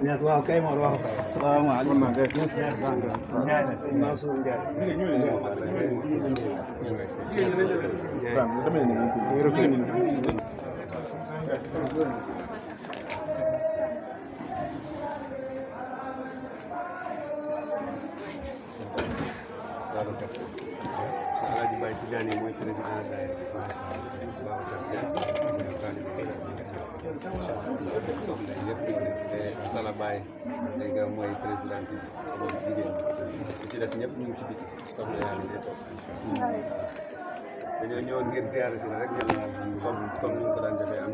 Yes, waaw kay Mor wax ko. Salaamaaleykum. Alaaji Baye Tidiane mooy président daayira Babacar Sène soxna yëpp Sala Baye léegi mooy présidente bi jigéen ñi ci des ñëpp ñu ngi ci biti soxna yaa ngi ne toog dañoo ñëwoon ngir ziare si rek ñëpp comme ni ñu ko daan defee am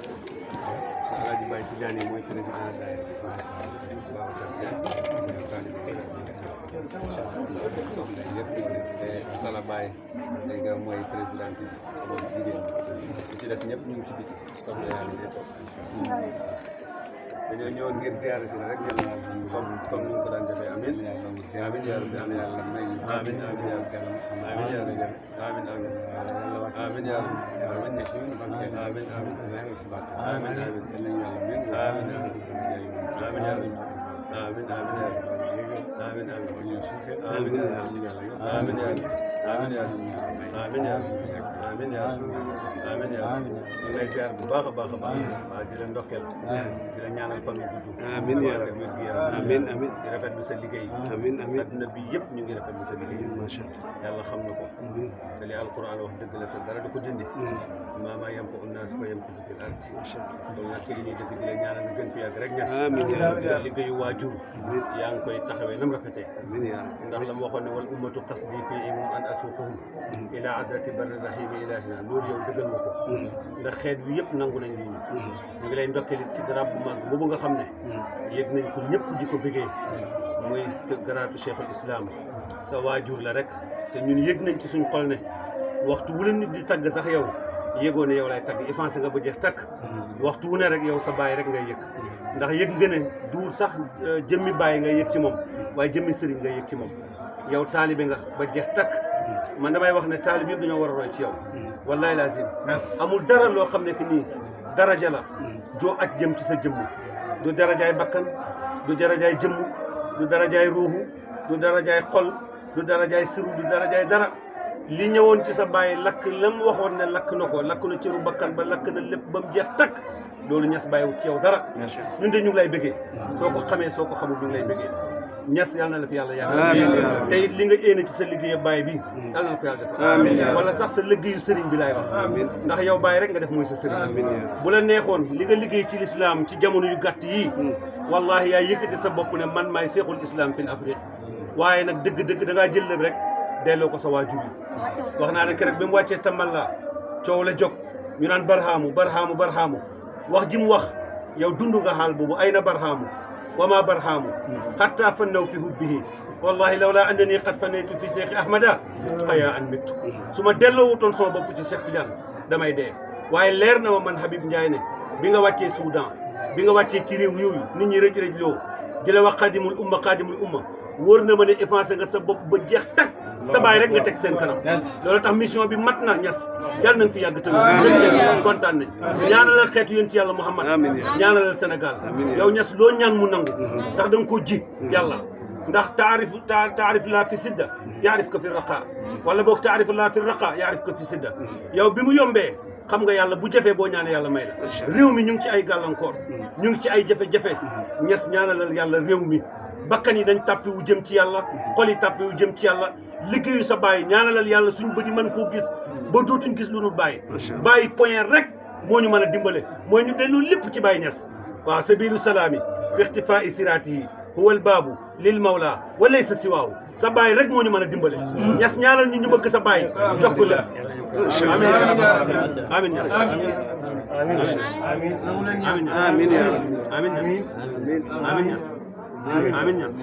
Alaaji Baye Tidiane mooy président daayira Babacar Sène soxna yëpp Sala Baye léegi mooy présidente bi jigéen ñi ci des ñëpp ñu ngi ci biti soxna yaa ngi ne toog dañoo ñëwoon ngir ziare si rek ñëpp comme ni ñu ko daan defee amiin amiin yaa rabbi amiin yàlla may amiin amiin yaa rabbi amiin yaa rabbi amiin amiin amiin yaa rabbi amiin amiin ñu lay ziar bu baax a baax a baax waaw di la ndokkeel di la ñaanal fan wu gudd amiin yaa rabbi amiin amiin di rafetlu sa liggéey amiin amiin adduna bi yëpp ñu ngi rafetlu sa liggéey macha Allah yàlla xam na ko te li alquran wax dëgg la te dara du ko dindi maa yanfa'u n-naas fa yamkusu fil ard kon nag ci li ñuy dëgg di la ñaanal nga gën fi yàgg rek ñas amiin yaa rabbi sa liggéeyu waajur yaa ngi koy taxawee nam rafetee amiin yaa rabbi ndax la mu waxoon ne wal ummatu qasdi fii an asuuqahum ila adrati barri rahimi ilahina loolu yow dëggal nga ko ndax xeet bi yëpp nangu nañ lii ñu ngi lay ndokkeel ci garab bu mag boobu nga xam ne yëg nañ ko ñëpp di ko bëggee muy garaatu cheikhul islam sa waajur la rek te ñun yëg nañ ci suñ xol ne waxtu wu la nit di tagg sax yow yëgoo ne yow lay tagg effacé nga ba jeex takk waxtu wu ne rek yow sa baay rek ngay yëg ndax yëg nga ne du sax jëmmi baay ngay yëg ci moom waaye jëmmi sëriñ ngay yëg ci moom yow taalibe nga ba jeex takk man damay wax ne taalib yëpp dañoo war a roy ci yow wallahi lazim amul dara loo xam ne que nii daraja la joo aj jëm ci sa jëmm du darajaay bakkan du darajaay jëmm du darajaay ruuxu du darajaay xol du darajaay siru du darajaay dara li ñëwoon ci sa bàyyi lakk lam waxoon ne lakk na ko lakk na cëru bakkan ba lakk na lépp ba mu jeex takk loolu ñas bàyyiwut ci yow dara ñun de ñu ngi lay bëggee soo ko xamee soo ko xamul ñu ngi lay bëggee ñas yàlla na la fi yàlla yàggal tey li nga éene ci sa liggéeyu baay bi yàlla na ko yàlla def wala sax sa liggéeyu sëriñ bi laay wax ndax yow baay rek nga def mooy sa sëriñ bu la neexoon li nga liggéey ci lislaam ci jamono yu gàtt yii wallahi yaa yëkkati sa bopp ne man maay seexul islam fil Afrique waaye nag dëgg-dëgg da ngaa jël lépp rek delloo ko sa waajur yi wax naa ne keroog bi mu wàccee Tamalla coow la jóg ñu naan barhaamu wax ji mu wax yow dund nga xaal boobu ay na barhaamu وما برهام حتى فنوا في حبه والله لولا انني قد فنيت في شيخ احمد حيا ان مت سما دلو وتون سو بوب ci Cheikh Tidiane damay dee waaye leer na ma man Habib Ndiaye ne bi nga wàccee Soudan bi nga wàccee ci réew yooyu nit ñi rëj loo di la wax xaadimul umma wóor na ma ne effacé nga sa bopp ba jeex tag sa baay rek nga teg seen kanam loolu tax mission bi mat na ñas yàlla nañ fi yàgg tamit kontaan nañ ñaanalal xeetu yonent yàlla Muhammad ñaanalal Sénégal yow ñas loo ñaan mu nangu ndax da nga koo ji yàlla ndax taarif laa fi sidda yaarif ko fi raqa wala boog taarif laa fi raqa yaarif ko fi sidda yow bi mu yombee xam nga yàlla bu jafee boo ñaanee yàlla may la réew mi ñu ngi ci ay gàllankoor ñu ngi ci ay jafe-jafe ñas ñaanalal yàlla réew mi bakkan yi dañ tàppi wu jëm ci yàlla xol yi tàppi wu jëm ci yàlla liggéeyu sa bàyyi ñaanalal yàlla suñu bëri mën koo gis ba dootuñ gis lu dul bàyyi bàyyi point rek moo ñu mën a dimbale mooy ñu delloo lépp ci bàyyi ñas waaw sabilu salaami fi ixtifaa siraati yi huwal baabu lil mawla wa laysa siwaahu sa bàyyi rek moo ñu mën a dimbale ñas ñaanal ñu bëgg sa bàyyi jox ko lépp amiin Niass amiin amiin ya rabbi amiin Niass amiin Niass amiin Niass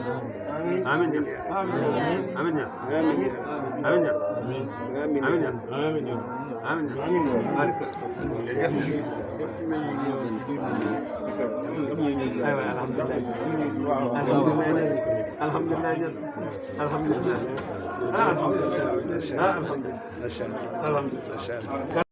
amiin Niass amiin Niass amiin Niass amiin alhamdulillah Niass alhamdulillah alhamdulillah